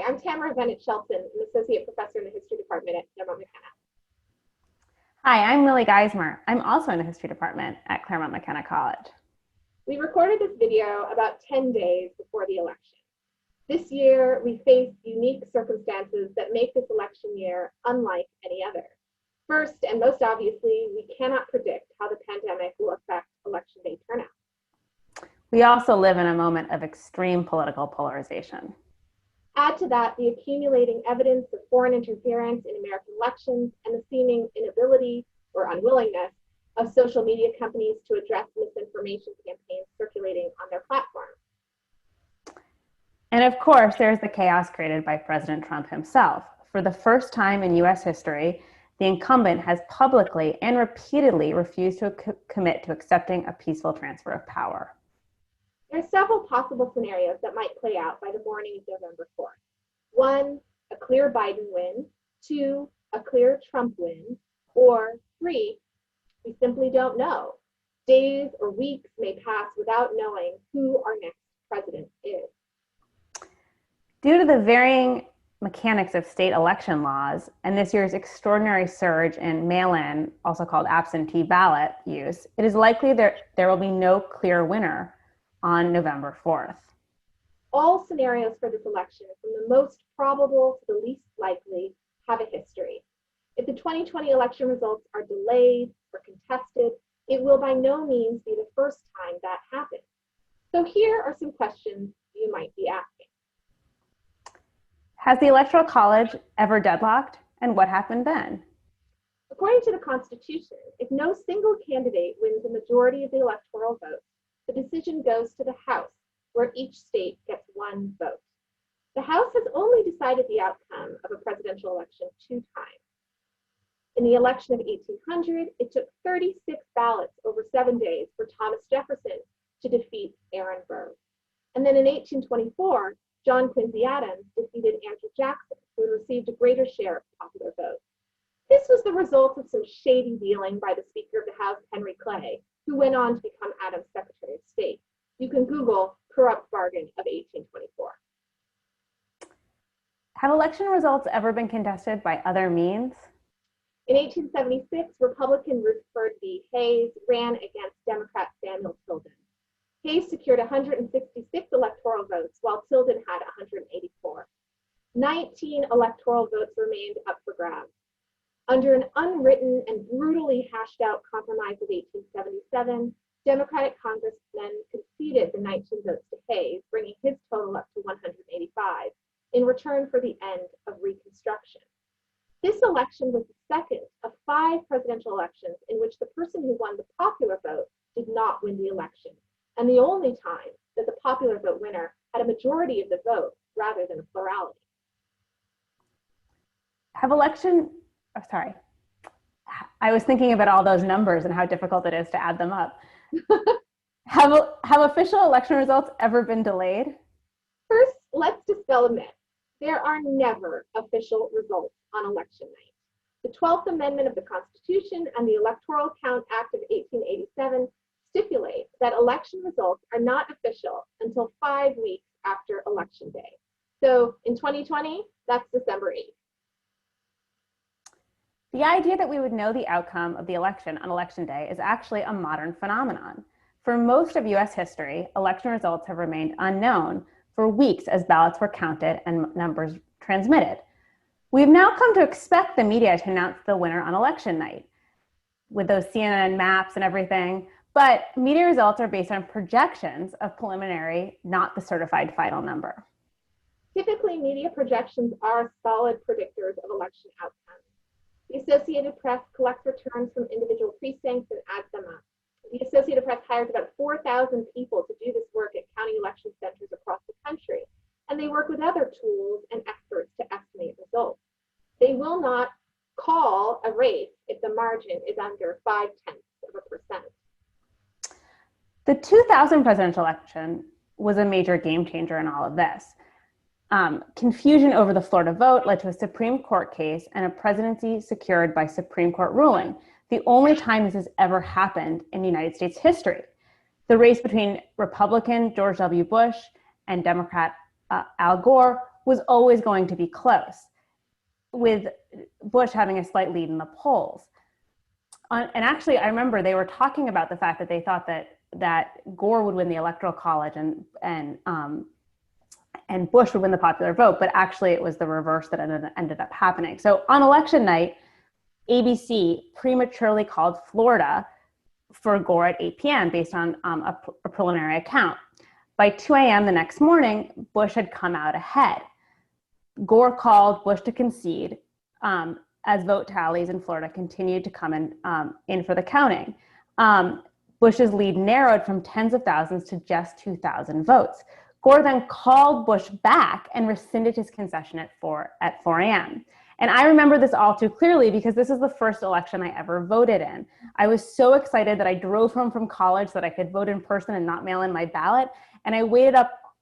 I'm Geismer and Venit-Shelton, an associate professor in the history department at Claremont McKenna. Hi, I'm Lily Geismer. I'm also in the history department at Claremont McKenna College. We recorded this video about 10 days before the election. This year, we face unique circumstances that make this election year unlike any other. First, and most obviously, we cannot predict how the pandemic will affect election day turnout. We also live in a moment of extreme political polarization. Add to that the accumulating evidence of foreign interference in American elections and the seeming inability or unwillingness of social media companies to address misinformation campaigns circulating on their platform. And of course, there's the chaos created by President Trump himself. For the first time in US history, the incumbent has publicly and repeatedly refused to commit to accepting a peaceful transfer of power. There are several possible scenarios that might play out by the morning of November 4th. 1, a clear Biden win. 2, a clear Trump win. Or 3, we simply don't know. Days or weeks may pass without knowing who our next president is. Due to the varying mechanics of state election laws and this year's extraordinary surge in mail-in, also called absentee ballot use, it is likely there will be no clear winner on November 4th. All scenarios for this election, from the most probable to the least likely, have a history. If the 2020 election results are delayed or contested, it will by no means be the first time that happens. So here are some questions you might be asking. Has the Electoral College ever deadlocked, and what happened then? According to the Constitution, if no single candidate wins a majority of the electoral votes, the decision goes to the House, where each state gets 1 vote. The House has only decided the outcome of a presidential election 2 times. In the election of 1800, it took 36 ballots over 7 days for Thomas Jefferson to defeat Aaron Burr. And then in 1824, John Quincy Adams defeated Andrew Jackson, who had received a greater share of popular vote. This was the result of some shady dealing by the Speaker of the House, Henry Clay, who went on to become Adams' Secretary of State. You can Google corrupt bargain of 1824. Have election results ever been contested by other means? In 1876, Republican Rutherford B. Hayes ran against Democrat Samuel Tilden. Hayes secured 166 electoral votes, while Tilden had 184. 19 electoral votes remained up for grabs. Under an unwritten and brutally hashed out compromise of 1877, Democratic congressmen conceded the 19 votes to Hayes, bringing his total up to 185, in return for the end of Reconstruction. This election was the second of 5 presidential elections in which the person who won the popular vote did not win the election, and the only time that the popular vote winner had a majority of the vote rather than a plurality. I was thinking about all those numbers and how difficult it is to add them up. Have official election results ever been delayed? First, let's dispel a myth. There are never official results on election night. The 12th Amendment of the Constitution and the Electoral Count Act of 1887 stipulate that election results are not official until 5 weeks after Election Day. So in 2020, that's December 8th. The idea that we would know the outcome of the election on Election Day is actually a modern phenomenon. For most of US history, election results have remained unknown for weeks as ballots were counted and numbers transmitted. We've now come to expect the media to announce the winner on election night with those CNN maps and everything, but media results are based on projections of preliminary, not the certified final number. Typically, media projections are solid predictors of election outcomes. The Associated Press collects returns from individual precincts and adds them up. The Associated Press hires about 4,000 people to do this work at county election centers across the country, and they work with other tools and experts to estimate results. They will not call a race if the margin is under 0.5%. The 2000 presidential election was a major game changer in all of this. Confusion over the Florida vote led to a Supreme Court case and a presidency secured by Supreme Court ruling, the only time this has ever happened in United States history. The race between Republican George W. Bush and Democrat Al Gore was always going to be close, with Bush having a slight lead in the polls. And actually, I remember they were talking about the fact that they thought that Gore would win the Electoral College and Bush would win the popular vote, but actually it was the reverse that ended up happening. So on election night, ABC prematurely called Florida for Gore at 8 p.m. based on a preliminary account. By 2 a.m. the next morning, Bush had come out ahead. Gore called Bush to concede as vote tallies in Florida continued to come in for the counting. Bush's lead narrowed from tens of thousands to just 2,000 votes. Gore then called Bush back and rescinded his concession at 4 a.m. And I remember this all too clearly because this is the first election I ever voted in. I was so excited that I drove home from college so that I could vote in person and not mail in my ballot. And I waited.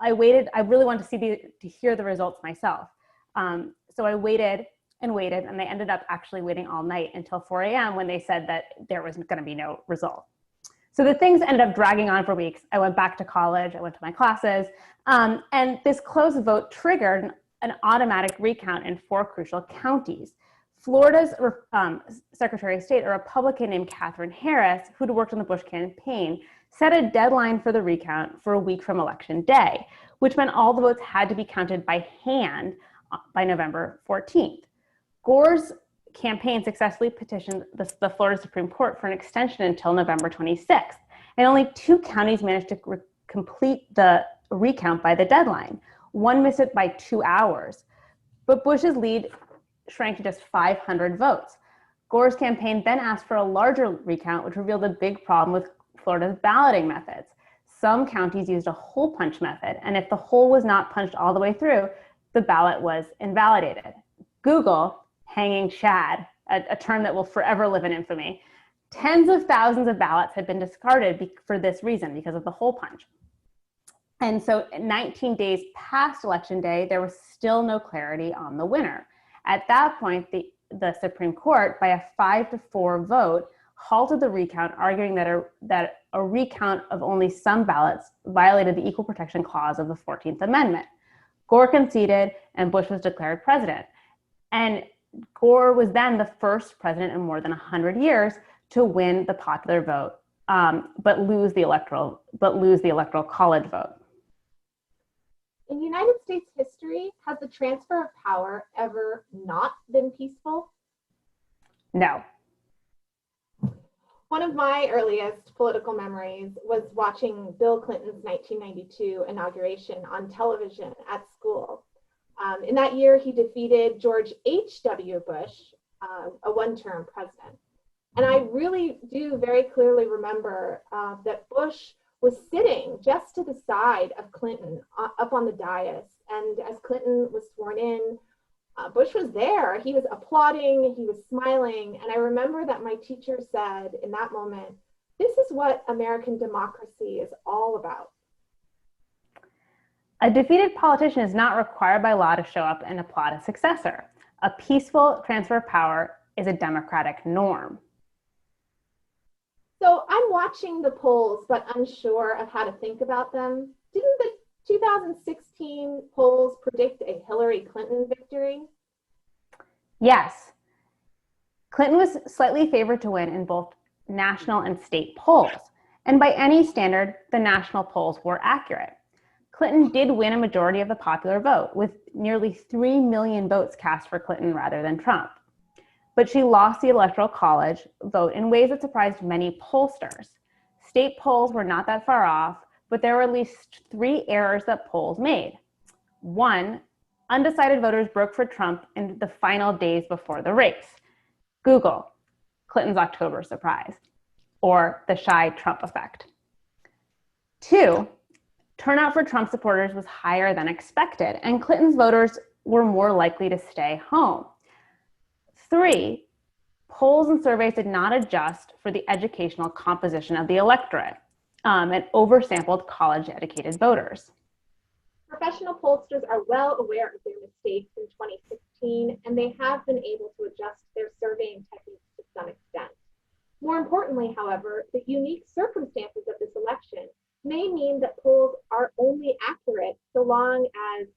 I really wanted to hear the results myself. So I waited and waited, and they ended up actually waiting all night until 4 a.m. when they said that there was going to be no result. So the things ended up dragging on for weeks. I went back to college, I went to my classes, and this close vote triggered an automatic recount in 4 crucial counties. Florida's Secretary of State, a Republican named Katherine Harris, who'd worked on the Bush campaign, set a deadline for the recount for a week from Election Day, which meant all the votes had to be counted by hand by November 14th. Gore's campaign successfully petitioned the Florida Supreme Court for an extension until November 26th, and only 2 counties managed to complete the recount by the deadline. One missed it by 2 hours, but Bush's lead shrank to just 500 votes. Gore's campaign then asked for a larger recount, which revealed a big problem with Florida's balloting methods. Some counties used a hole punch method, and if the hole was not punched all the way through, the ballot was invalidated. Google hanging Chad, a term that will forever live in infamy. Tens of thousands of ballots had been discarded for this reason, because of the hole punch. And so 19 days past Election Day, there was still no clarity on the winner. At that point, the Supreme Court, by a 5-4 vote, halted the recount, arguing that a recount of only some ballots violated the Equal Protection Clause of the 14th Amendment. Gore conceded, and Bush was declared president. And Gore was then the first president in more than 100 years to win the popular vote, but lose the electoral college vote. In United States history, has the transfer of power ever not been peaceful? No. One of my earliest political memories was watching Bill Clinton's 1992 inauguration on television at school. In that year, he defeated George H.W. Bush, a one-term president. And I really do very clearly remember that Bush was sitting just to the side of Clinton up on the dais. And as Clinton was sworn in, Bush was there. He was applauding, he was smiling. And I remember that my teacher said in that moment, "This is what American democracy is all about." A defeated politician is not required by law to show up and applaud a successor. A peaceful transfer of power is a democratic norm. So I'm watching the polls, but unsure of how to think about them. Didn't the 2016 polls predict a Hillary Clinton victory? Yes. Clinton was slightly favored to win in both national and state polls. And by any standard, the national polls were accurate. Clinton did win a majority of the popular vote, with nearly 3 million votes cast for Clinton rather than Trump. But she lost the Electoral College vote in ways that surprised many pollsters. State polls were not that far off, but there were at least 3 errors that polls made. 1, undecided voters broke for Trump in the final days before the race. Google Clinton's October surprise, or the shy Trump effect. 2, turnout for Trump supporters was higher than expected, and Clinton's voters were more likely to stay home. 3, polls and surveys did not adjust for the educational composition of the electorate and oversampled college-educated voters. Professional pollsters are well aware of their mistakes in 2016, and they have been able to adjust their surveying techniques to some extent. More importantly, however, the unique circumstances of this election may mean that polls are only accurate so long as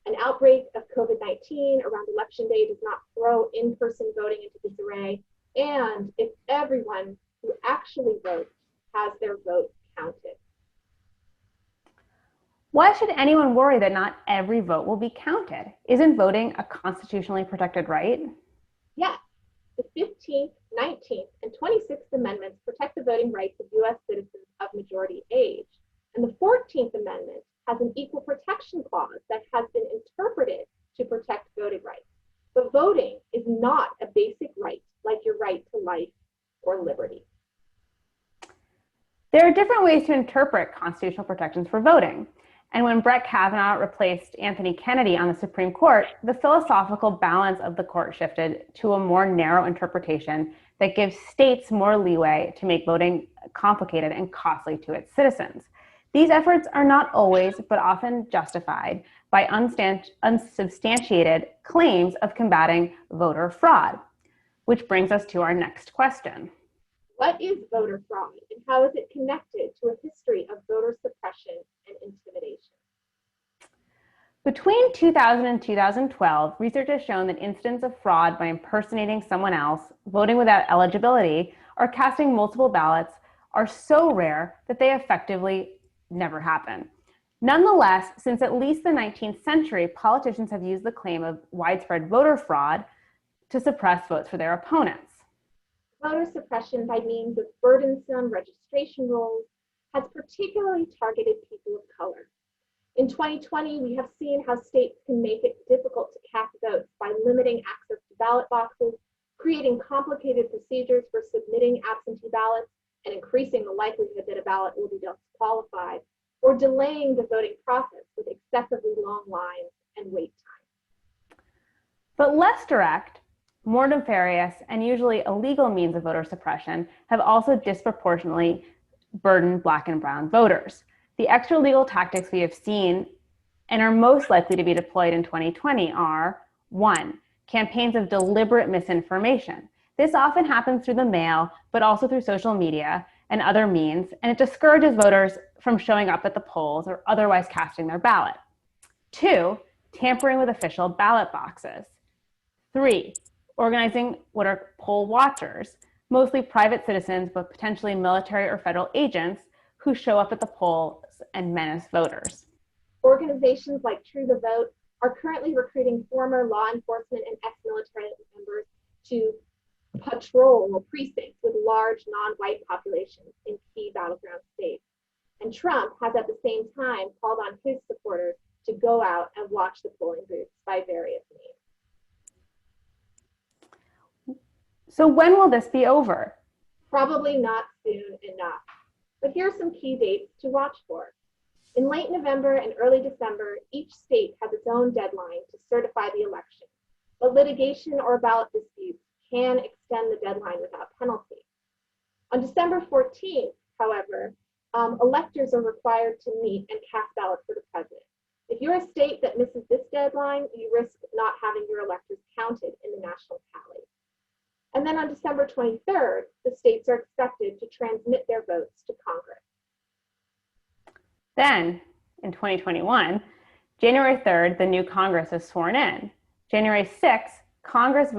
an outbreak of COVID-19 around election day does not throw in-person voting into disarray, and if everyone who actually votes has their vote counted. Why should anyone worry that not every vote will be counted? Isn't voting a constitutionally protected right? Yes, the 15th, 19th, and 26th Amendments protect the voting rights of U.S. citizens of majority age, and the 14th Amendment has an equal protection clause that has been interpreted to protect voting rights. But voting is not a basic right like your right to life or liberty. There are different ways to interpret constitutional protections for voting. And when Brett Kavanaugh replaced Anthony Kennedy on the Supreme Court, the philosophical balance of the court shifted to a more narrow interpretation that gives states more leeway to make voting complicated and costly to its citizens. These efforts are not always, but often justified by unsubstantiated claims of combating voter fraud, which brings us to our next question. What is voter fraud, and how is it connected to a history of voter suppression and intimidation? Between 2000 and 2012, research has shown that incidents of fraud by impersonating someone else, voting without eligibility, or casting multiple ballots are so rare that they effectively never happen. Nonetheless, since at least the 19th century, politicians have used the claim of widespread voter fraud to suppress votes for their opponents. Voter suppression by means of burdensome registration rules has particularly targeted people of color. In 2020, we have seen how states can make it difficult to cast votes by limiting access to ballot boxes, creating complicated procedures for submitting absentee ballots, and increasing the likelihood that a ballot will be disqualified, or delaying the voting process with excessively long lines and wait time. But less direct, more nefarious, and usually illegal means of voter suppression have also disproportionately burdened Black and brown voters. The extra legal tactics we have seen and are most likely to be deployed in 2020 are: 1, campaigns of deliberate misinformation. This often happens through the mail, but also through social media and other means, and it discourages voters from showing up at the polls or otherwise casting their ballot. 2, tampering with official ballot boxes. 3, organizing what are poll watchers, mostly private citizens, but potentially military or federal agents who show up at the polls and menace voters. Organizations like True the Vote are currently recruiting former law enforcement and ex-military members to patrol precincts with large non-white populations in key battleground states. And Trump has at the same time called on his supporters to go out and watch the polling booths by various means. So when will this be over? Probably not soon enough. But here are some key dates to watch for. In late November and early December, each state has its own deadline to certify the election, but litigation or ballot disputes can extend the deadline without penalty. On December 14th, however, electors are required to meet and cast ballots for the president. If you're a state that misses this deadline, you risk not having your electors counted in the national tally. And then on December 23rd, the states are expected to transmit their votes to Congress. Then, in 2021, January 3rd, the new Congress is sworn in. January 6th, Congress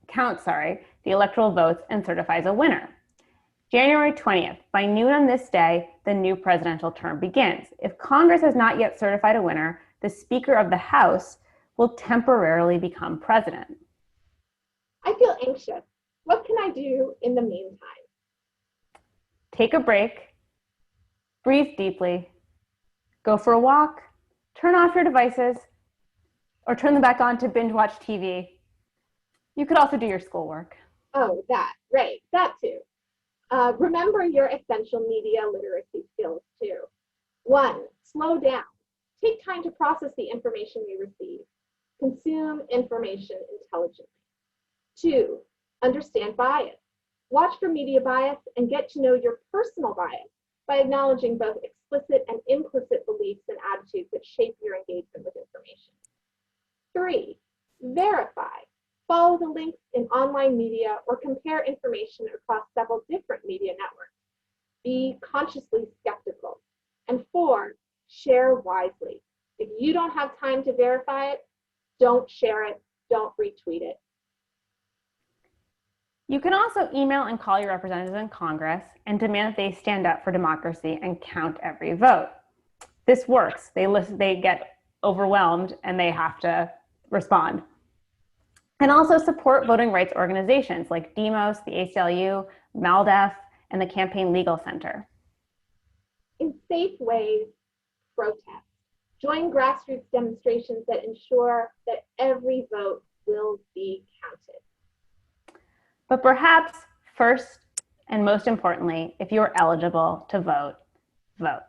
counts the electoral votes and certifies a winner. January 20th, by noon on this day, the new presidential term begins. If Congress has not yet certified a winner, the Speaker of the House will temporarily become president. I feel anxious. What can I do in the meantime? Take a break, breathe deeply, go for a walk, turn off your devices, or turn them back on to binge watch TV. You could also do your schoolwork. Oh, that too. Remember your essential media literacy skills too. 1, slow down. Take time to process the information you receive. Consume information intelligently. 2, understand bias. Watch for media bias and get to know your personal bias by acknowledging both explicit and implicit beliefs and attitudes that shape your engagement with information. 3, verify. Follow the links in online media or compare information across several different media networks. Be consciously skeptical. And 4, share wisely. If you don't have time to verify it, Don't share it. Don't retweet it. You can also email and call your representatives in Congress and demand that they stand up for democracy and count every vote. This works. They get overwhelmed and they have to respond. And also support voting rights organizations like Demos, the ACLU, MALDEF, and the Campaign Legal Center. In safe ways, protest. Join grassroots demonstrations that ensure that every vote will be counted. But perhaps first and most importantly, if you're eligible to vote, vote.